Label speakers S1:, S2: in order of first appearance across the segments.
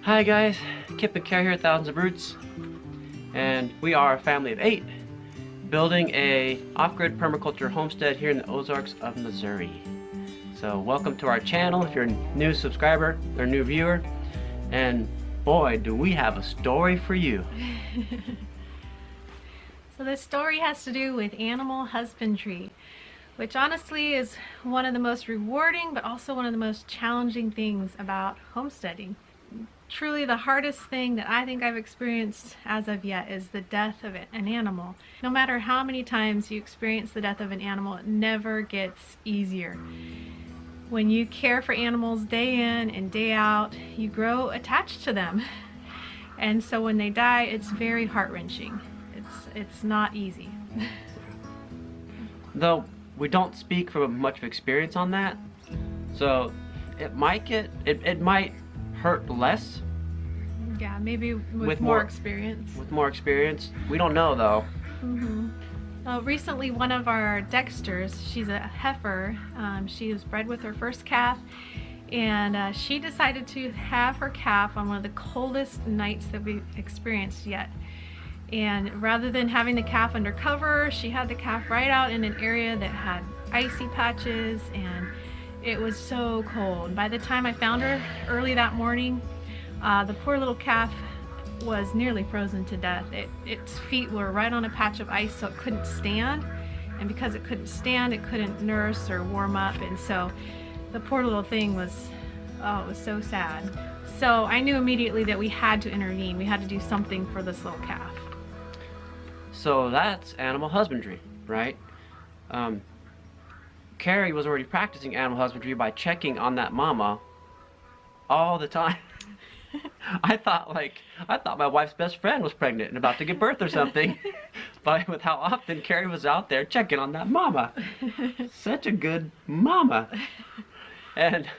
S1: Hi guys, Kip and Carrie here at Thousands of Roots, and we are a family of 8 building a off-grid permaculture homestead here in the Ozarks of Missouri. So welcome to our channel if you're a new subscriber or new viewer, and boy do we have a story for you.
S2: So this story has to do with animal husbandry, which honestly is one of the most rewarding but also one of the most challenging things about homesteading. Truly the hardest thing that I think I've experienced as of yet is the death of an animal. No matter how many times you experience the death of an animal, it never gets easier. When you care for animals day in and day out, you grow attached to them. And so when they die, it's very heart-wrenching. It's not easy.
S1: Though we don't speak from much of experience on that, so it might hurt less.
S2: Yeah, maybe with more experience.
S1: With more experience. We don't know though.
S2: Recently one of our Dexters, she's a heifer, she was bred with her first calf, and she decided to have her calf on one of the coldest nights that we've experienced yet. And rather than having the calf under cover, she had the calf right out in an area that had icy patches, and it was so cold. By the time I found her early that morning, the poor little calf was nearly frozen to death. Its feet were right on a patch of ice, so it couldn't stand. And because it couldn't stand, it couldn't nurse or warm up. And so the poor little thing was, oh, it was so sad. So I knew immediately that we had to intervene. We had to do something for this little calf.
S1: So that's animal husbandry, right? Carrie was already practicing animal husbandry by checking on that mama all the time. I thought my wife's best friend was pregnant and about to give birth or something, but with how often Carrie was out there checking on that mama. Such a good mama. And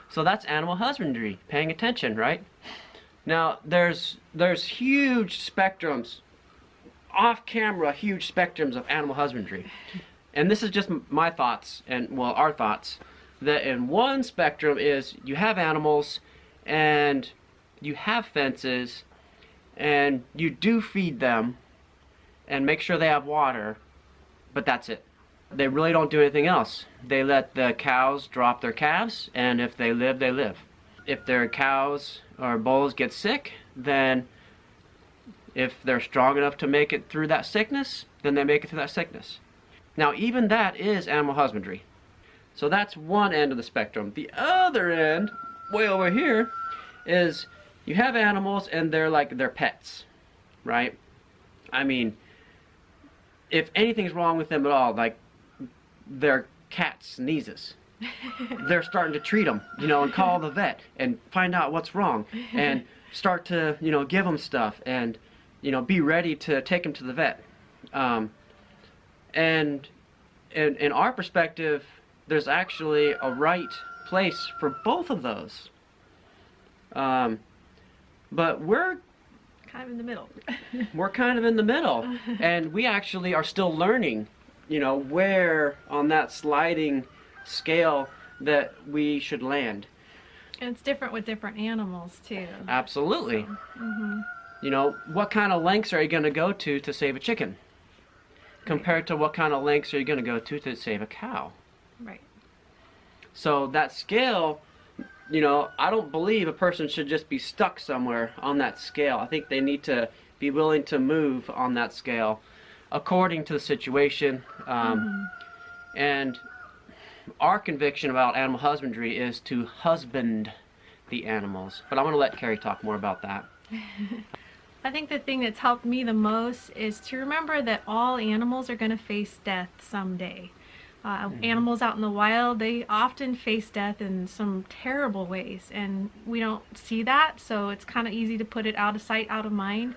S1: so that's animal husbandry, paying attention, right? Now there's huge spectrums, off-camera huge spectrums of animal husbandry. And this is just my thoughts, and well, our thoughts, that in one spectrum is you have animals and you have fences and you do feed them and make sure they have water, but that's it. They really don't do anything else. They let the cows drop their calves, and if they live, they live. If their cows or bulls get sick, then if they're strong enough to make it through that sickness, then they make it through that sickness. Now even that is animal husbandry. So that's one end of the spectrum. The other end, way over here, is you have animals and they're like their pets, right? I mean, if anything's wrong with them at all, like their cat sneezes, they're starting to treat them, and call the vet and find out what's wrong and start to, give them stuff and, be ready to take them to the vet. And in our perspective, there's actually a right place for both of those. But we're
S2: kind of in the middle.
S1: We're kind of in the middle. And we actually are still learning, where on that sliding scale that we should land.
S2: And it's different with different animals too.
S1: Absolutely.
S2: So,
S1: what kind of lengths are you going to go to save a chicken? Compared to what kind of lengths are you going to go to save a cow?
S2: Right.
S1: So that scale, I don't believe a person should just be stuck somewhere on that scale. I think they need to be willing to move on that scale according to the situation. And our conviction about animal husbandry is to husband the animals. But I'm going to let Carrie talk more about that.
S2: I think the thing that's helped me the most is to remember that all animals are going to face death someday. Animals out in the wild, they often face death in some terrible ways, and we don't see that, so it's kind of easy to put it out of sight, out of mind.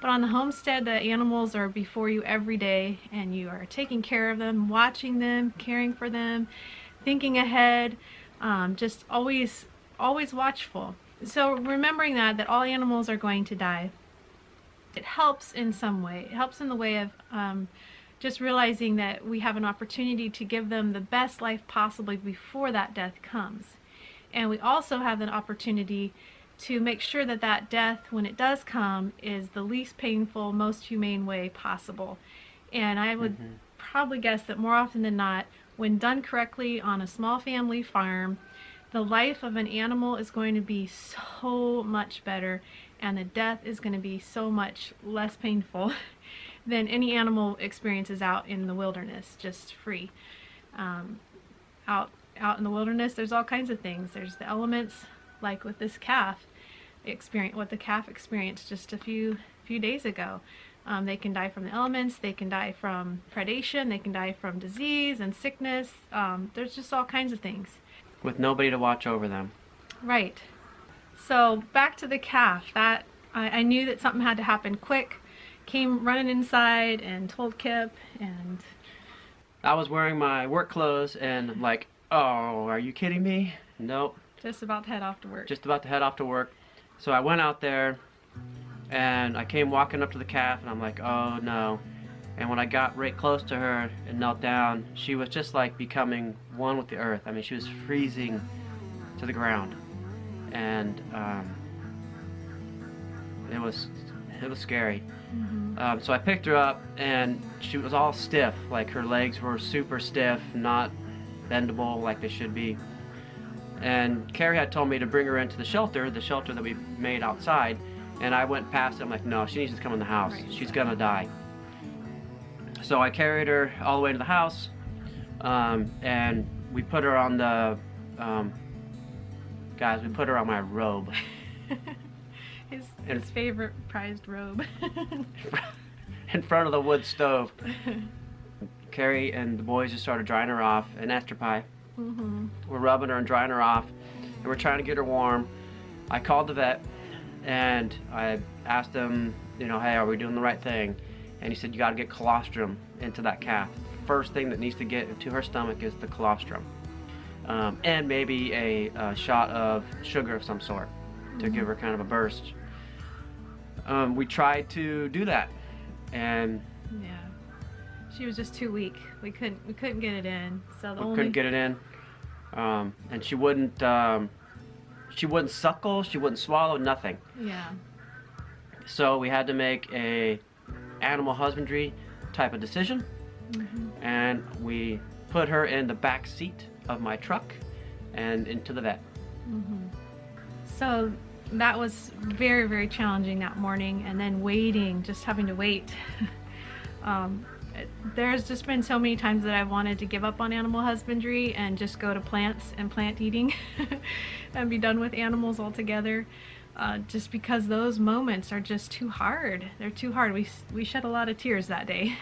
S2: But on the homestead, the animals are before you every day, and you are taking care of them, watching them, caring for them, thinking ahead, just always watchful. So remembering that all animals are going to die, it helps in some way. It helps in the way of just realizing that we have an opportunity to give them the best life possibly before that death comes. And we also have an opportunity to make sure that that death, when it does come, is the least painful, most humane way possible. And I would probably guess that more often than not, when done correctly on a small family farm, the life of an animal is going to be so much better, and the death is going to be so much less painful than any animal experiences out in the wilderness, just free. Out in the wilderness, there's all kinds of things. There's the elements, like with this calf experience, what the calf experienced just a few days ago. They can die from the elements, they can die from predation, they can die from disease and sickness. There's just all kinds of things.
S1: With nobody to watch over them.
S2: Right. So back to the calf. That I knew that something had to happen quick. Came running inside and told Kip, and
S1: I was wearing my work clothes and I'm like, oh, are you kidding me? Nope.
S2: Just about to head off to work.
S1: Just about to head off to work. So I went out there and I came walking up to the calf and I'm like, oh no. And when I got right close to her and knelt down, she was just like becoming one with the earth. I mean, she was freezing to the ground. And it was scary. So I picked her up and she was all stiff, like her legs were super stiff, not bendable like they should be. And Carrie had told me to bring her into the shelter that we made outside, and I went past it. I'm like, no, she needs to come in the house. Right. She's gonna die. So I carried her all the way to the house, and we put her on the, guys, we put her on my robe.
S2: His favorite prized robe.
S1: In front of the wood stove. Carrie and the boys just started drying her off, and Esther Pie. We're rubbing her and drying her off, and we're trying to get her warm. I called the vet, and I asked him, you know, hey, are we doing the right thing? And he said, you got to get colostrum into that calf. First thing that needs to get into her stomach is the colostrum. And maybe a shot of sugar of some sort to give her kind of a burst. We tried to do that, and
S2: yeah, she was just too weak. We couldn't get it in. So
S1: couldn't get it in, and she wouldn't suckle, she wouldn't swallow, nothing.
S2: Yeah. So
S1: we had to make a animal husbandry type of decision, and we put her in the back seat of my truck and into the vet.
S2: So that was very, very challenging that morning, and then waiting, just having to wait. There's just been so many times that I've wanted to give up on animal husbandry and just go to plants and plant eating and be done with animals altogether, just because those moments are just too hard. They're too hard. We shed a lot of tears that day.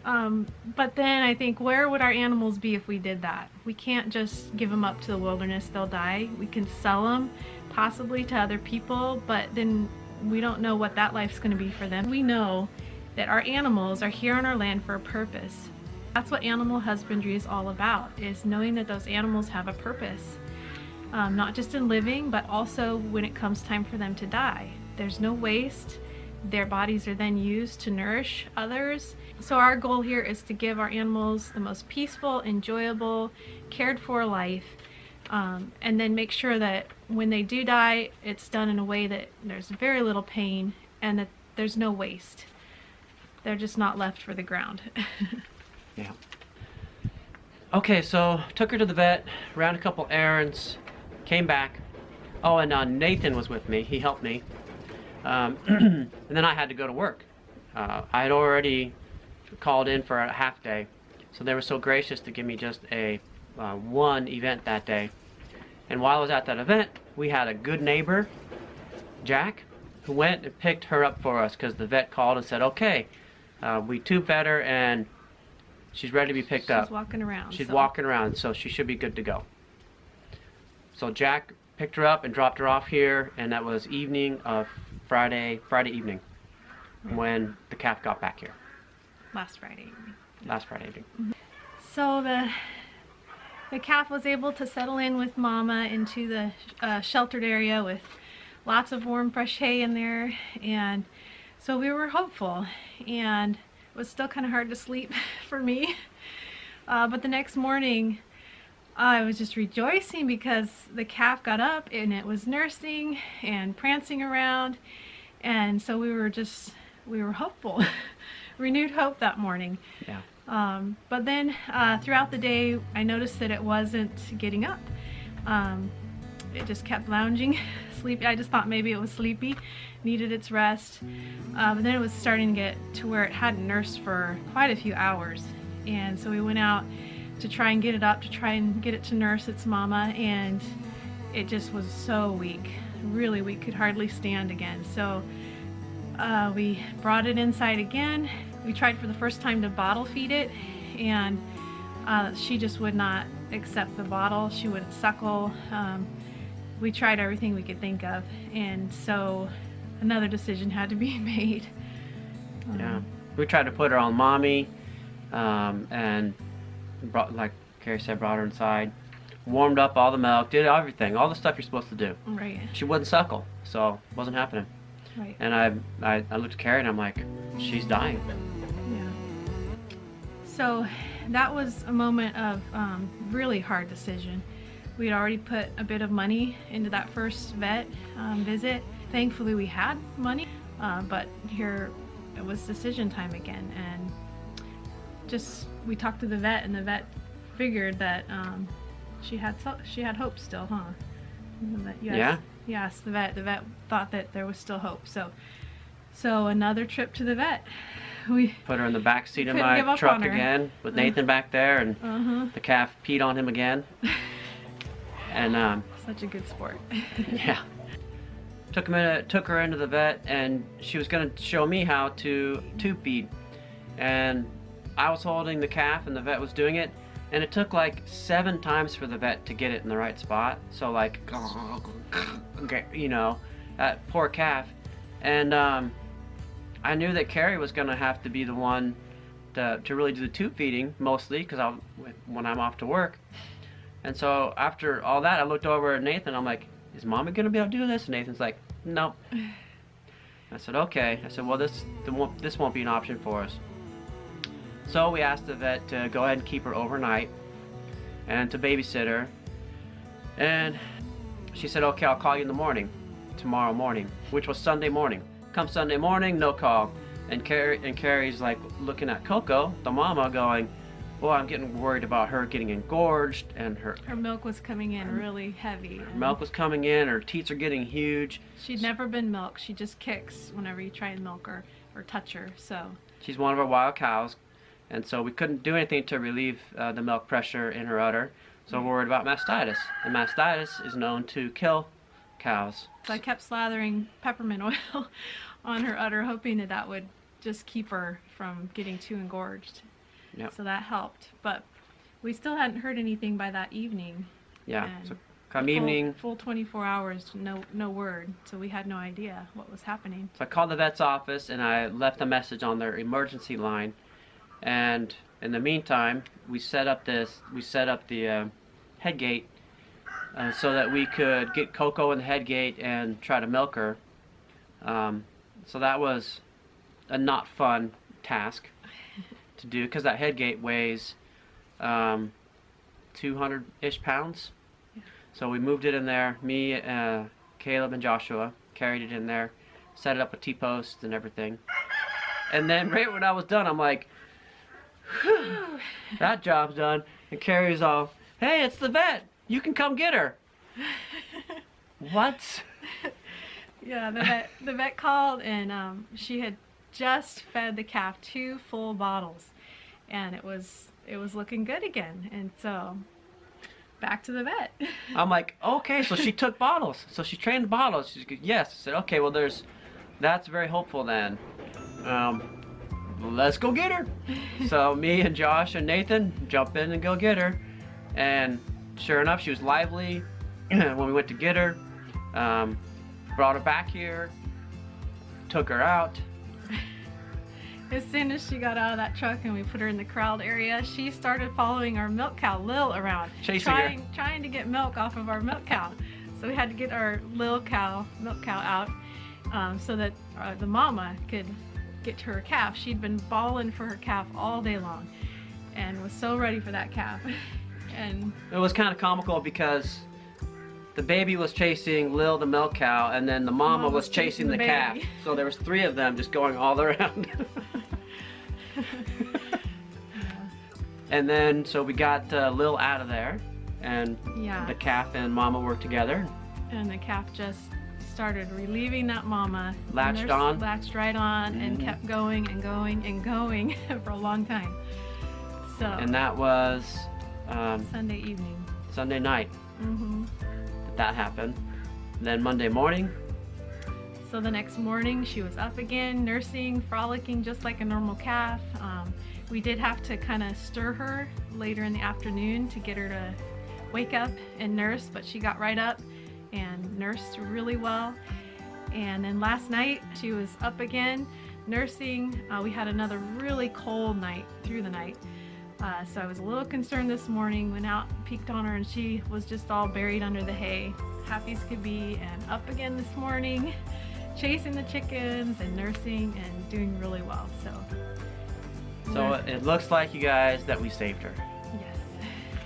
S2: But then I think, where would our animals be if we did that? We can't just give them up to the wilderness. They'll die. We can sell them possibly to other people, but then we don't know what that life's going to be for them. We know that our animals are here on our land for a purpose. That's what animal husbandry is all about, is knowing that those animals have a purpose. Not just in living, but also when it comes time for them to die. There's no waste. Their bodies are then used to nourish others. So our goal here is to give our animals the most peaceful, enjoyable, cared for life, and then make sure that when they do die, it's done in a way that there's very little pain and that there's no waste. They're just not left for the ground.
S1: Yeah. Okay, so took her to the vet, ran a couple errands, came back. Oh, and Nathan was with me. He helped me. And then I had to go to work. I had already called in for a half day, so they were so gracious to give me just a one event that day. And while I was at that event, we had a good neighbor, Jack, who went and picked her up for us because the vet called and said, okay, we tube fed her and she's ready to be picked up.
S2: She's walking around.
S1: She's walking around, so she should be good to go. So Jack picked her up and dropped her off here, and that was evening of Friday evening when the calf got back here.
S2: Last Friday evening.
S1: Last Friday evening.
S2: So the calf was able to settle in with Mama into the sheltered area with lots of warm, fresh hay in there, and so we were hopeful, and it was still kind of hard to sleep for me. But the next morning, I was just rejoicing because the calf got up and it was nursing and prancing around, and so we were hopeful. Renewed hope that morning.
S1: Yeah.
S2: But then throughout the day I noticed that it wasn't getting up. It just kept lounging, sleepy. I just thought maybe it was sleepy, needed its rest. But then it was starting to get to where it hadn't nursed for quite a few hours. And so we went out to try and get it up, to try and get it to nurse its mama, and it just was so weak, really weak, could hardly stand again. So we brought it inside again. We tried for the first time to bottle feed it, and she just would not accept the bottle. She wouldn't suckle. We tried everything we could think of, and so another decision had to be made.
S1: Yeah, we tried to put her on mommy, and brought, like Carrie said, brought her inside, warmed up all the milk, did everything, all the stuff you're supposed to do.
S2: Right.
S1: She wouldn't suckle, so it wasn't happening.
S2: Right.
S1: And I looked at Carrie and I'm like, she's dying.
S2: Yeah. So that was a moment of really hard decision. We had already put a bit of money into that first vet visit. Thankfully we had money, but here it was decision time again, and just we talked to the vet, and the vet figured that she had hope still, huh?
S1: Yeah.
S2: Yes, the vet thought that there was still hope. So another trip to the vet. We
S1: put her in the back seat of
S2: couldn't give
S1: my
S2: up
S1: truck
S2: on her.
S1: again with Nathan back there, and the calf peed on him again. And
S2: such a good sport.
S1: yeah. Took her into the vet, and she was gonna show me how to tube feed. And I was holding the calf and the vet was doing it, and it took like 7 times for the vet to get it in the right spot. So like, you know, that poor calf. And I knew that Carrie was gonna have to be the one to really do the tube feeding, mostly because when I'm off to work. And so after all that, I looked over at Nathan. I'm like, is Mommy gonna be able to do this? And Nathan's like, nope. I said, okay. I said, well, this won't be an option for us. So we asked the vet to go ahead and keep her overnight and to babysit her. And she said, okay, I'll call you in the morning, tomorrow morning, which was Sunday morning. Come Sunday morning, no call. And Carrie's like looking at Coco, the mama, going, boy, I'm getting worried about her getting engorged, and her
S2: milk was coming in really heavy.
S1: Her milk was coming in, her teats are getting huge.
S2: She'd never been milked. She just kicks whenever you try and milk her or touch her. So
S1: she's one of our wild cows, and so we couldn't do anything to relieve the milk pressure in her udder. So we're worried about mastitis, and mastitis is known to kill cows.
S2: So I kept slathering peppermint oil on her udder, hoping that would just keep her from getting too engorged.
S1: Yep.
S2: So that helped, but we still hadn't heard anything by that evening.
S1: Yeah. So come evening,
S2: full 24 hours, no word. So we had no idea what was happening.
S1: So I called the vet's office and I left a message on their emergency line. And in the meantime, we set up the head gate so that we could get Coco in the head gate and try to milk her. So that was a not fun task to do, because that head gate weighs 200-ish pounds. Yeah. So we moved it in there. Me, Caleb, and Joshua carried it in there, set it up with T-posts and everything. And then right when I was done, I'm like, whew, that job's done. And Carrie's all, hey, it's the vet. You can come get her. What?
S2: Yeah, the vet called, and she had just fed the calf 2 full bottles, and it was looking good again. And so back to the vet.
S1: I'm like, okay, so she took bottles, so she trained bottles. She goes, yes. I said, okay, well, that's very hopeful then. Let's go get her. So me and Josh and Nathan jump in and go get her, and sure enough, she was lively when we went to get her. Brought her back here, took her out.
S2: As soon as she got out of that truck and we put her in the corralled area, she started following our milk cow Lil around, trying to get milk off of our milk cow. So we had to get our milk cow out so that the mama could get to her calf. She'd been bawling for her calf all day long and was so ready for that calf. And
S1: it was kind of comical because the baby was chasing Lil, the milk cow, and then the mama was chasing the calf.
S2: baby.
S1: So there was 3 of them just going all around. And then, so we got Lil out of there, and
S2: Yeah.
S1: the calf and mama worked together.
S2: And the calf just started relieving that mama.
S1: Latched
S2: Nurse
S1: on.
S2: Latched right on and kept going and going and going for a long time. So.
S1: And that was
S2: Sunday evening.
S1: Sunday night
S2: Mm-hmm.
S1: that happened. Then Monday morning,
S2: So the next morning she was up again, nursing, frolicking just like a normal calf. We did have to kind of stir her later in the afternoon to get her to wake up and nurse, but she got right up and nursed really well. And then last night she was up again nursing. We had another really cold night through the night. So I was a little concerned this morning, went out, peeked on her, and she was just all buried under the hay, happy as could be, and up again this morning, chasing the chickens and nursing and doing really well.
S1: so it looks like, you guys, that we saved her.
S2: Yes,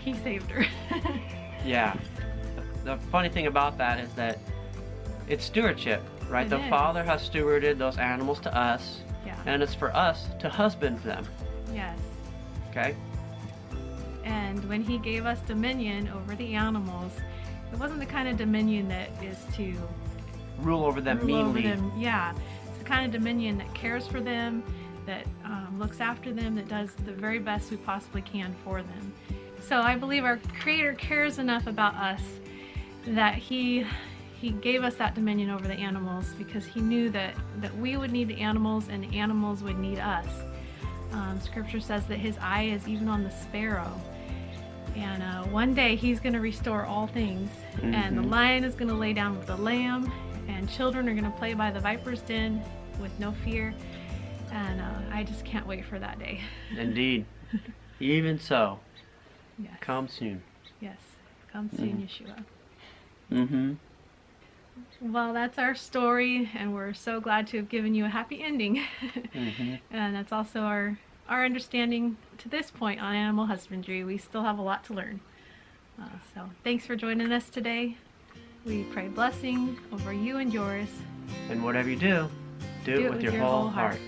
S2: he saved her.
S1: Yeah. The funny thing about that is that it's stewardship, right?
S2: It
S1: The
S2: is.
S1: Father has stewarded those animals to us,
S2: Yeah.
S1: and it's for us to husband them,
S2: Yes.
S1: okay?
S2: And when he gave us dominion over the animals, it wasn't the kind of dominion that is to
S1: Rule over them
S2: rule over
S1: meanly.
S2: them. Yeah, it's the kind of dominion that cares for them, that looks after them, that does the very best we possibly can for them. So I believe our Creator cares enough about us that He gave us that dominion over the animals because He knew that we would need the animals and the animals would need us. Scripture says that His eye is even on the sparrow. And one day He's going to restore all things. And the lion is going to lay down with the lamb. And children are going to play by the viper's den with no fear. And I just can't wait for that day.
S1: Indeed. Even so,
S2: Yes.
S1: come soon.
S2: Yes. Come soon, Yeshua.
S1: Mm-hmm.
S2: Well, that's our story, and we're so glad to have given you a happy ending.
S1: Mm-hmm.
S2: And that's also our understanding to this point on animal husbandry. We still have a lot to learn. So thanks for joining us today. We pray blessing over you and yours.
S1: And whatever you do, do it with your whole heart.